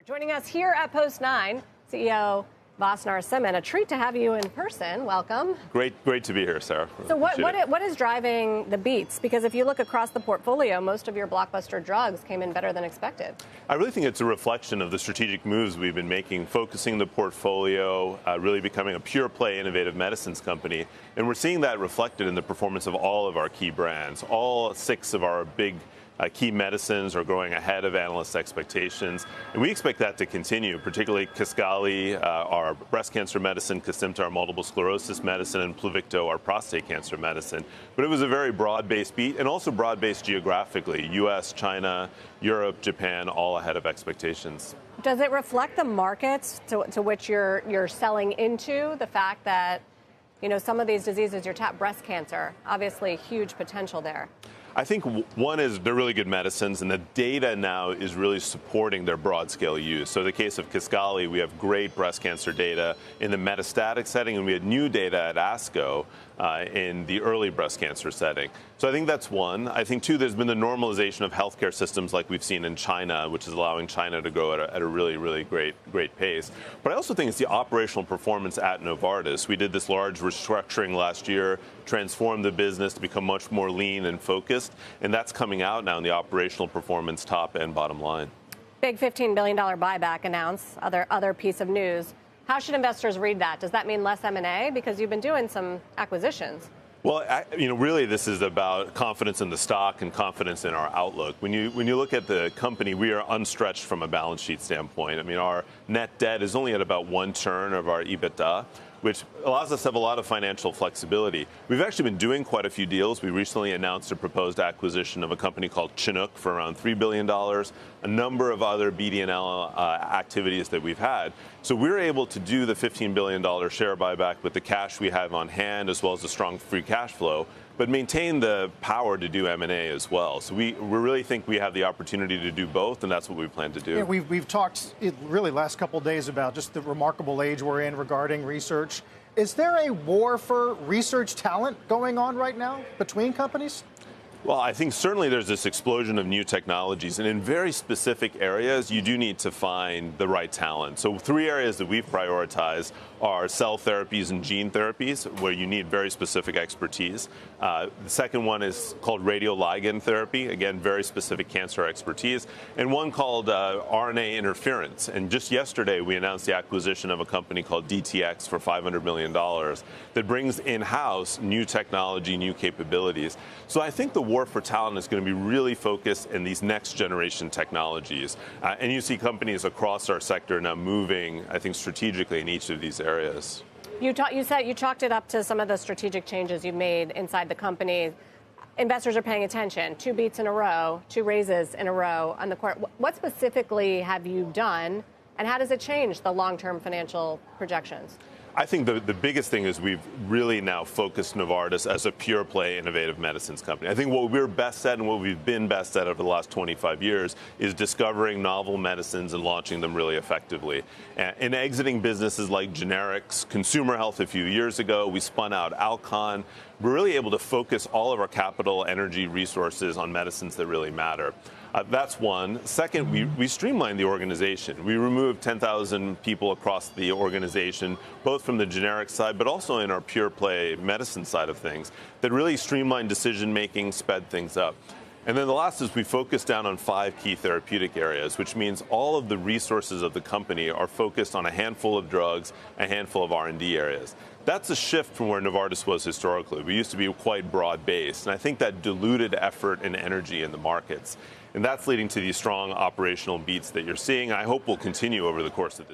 Joining us here at Post 9, CEO Vas Narasimhan. A treat to have you in person. Welcome. Great to be here, Sarah. So what is driving the beats? Because if you look across the portfolio, most of your blockbuster drugs came in better than expected. I really think it's a reflection of the strategic moves we've been making, focusing the portfolio, really becoming a pure play innovative medicines company. And we're seeing that reflected in the performance of all of our key brands. All 6 of our big key medicines are growing ahead of analyst expectations, and we expect that to continue, particularly Kisqali, our breast cancer medicine, Kesimpta, our multiple sclerosis medicine, and Pluvicto, our prostate cancer medicine. But it was a very broad-based beat, and also broad-based geographically. U.S., China, Europe, Japan, all ahead of expectations. Does it reflect the markets to which you're selling into, the fact that, you know, some of these diseases, your top breast cancer, obviously huge potential there? I think one is they're really good medicines, and the data now is really supporting their broad-scale use. So in the case of Kisqali, we have great breast cancer data in the metastatic setting, and we had new data at ASCO in the early breast cancer setting. So I think that's one. I think, two, there's been the normalization of healthcare systems like we've seen in China, which is allowing China to grow at a really great pace. But I also think it's the operational performance at Novartis. We did this large restructuring last year, transformed the business to become much more lean and focused, and that's coming out now in the operational performance, top and bottom line. Big $15 billion buyback announced, other piece of news. How should investors read that? Does that mean less M&A? Because you've been doing some acquisitions. Well, really, this is about confidence in the stock and confidence in our outlook. When you look at the company, we are unstretched from a balance sheet standpoint. I mean, our net debt is only at about 1 turn of our EBITDA, which allows us to have a lot of financial flexibility. We've actually been doing quite a few deals. We recently announced a proposed acquisition of a company called Chinook for around $3 billion, a number of other BD&L activities that we've had. So we're able to do the $15 billion share buyback with the cash we have on hand, as well as the strong free cash flow, but maintain the power to do M&A as well. So we really think we have the opportunity to do both, and that's what we plan to do. Yeah, we've talked really last couple of days about just the remarkable age we're in regarding research. Is there a war for research talent going on right now between companies? Well, I think certainly there's this explosion of new technologies, and in very specific areas, you do need to find the right talent. So 3 areas that we've prioritized are cell therapies and gene therapies, where you need very specific expertise. The second one is called radioligand therapy, again, very specific cancer expertise, and one called RNA interference. And just yesterday, we announced the acquisition of a company called DTX for $500 million that brings in-house new technology, new capabilities. So I think the war for talent is going to be really focused in these next generation technologies. And you see companies across our sector now moving, I think, strategically in each of these areas. You said you chalked it up to some of the strategic changes you've made inside the company. Investors are paying attention. 2 beats in a row, 2 raises in a row on the court. What specifically have you done, and how does it change the long-term financial projections? I think the biggest thing is we've really now focused Novartis as a pure play innovative medicines company. I think what we're best at and what we've been best at over the last 25 years is discovering novel medicines and launching them really effectively. And exiting businesses like generics, consumer health a few years ago, we spun out Alcon. We're really able to focus all of our capital, energy, resources on medicines that really matter. That's one. Second, we streamlined the organization. We removed 10,000 people across the organization, both from the generic side, but also in our pure play medicine side of things, that really streamlined decision making, sped things up. And then the last is we focused down on 5 key therapeutic areas, which means all of the resources of the company are focused on a handful of drugs, a handful of R&D areas. That's a shift from where Novartis was historically. We used to be quite broad-based, and I think that diluted effort and energy in the markets. And that's leading to these strong operational beats that you're seeing. I hope will continue over the course of this.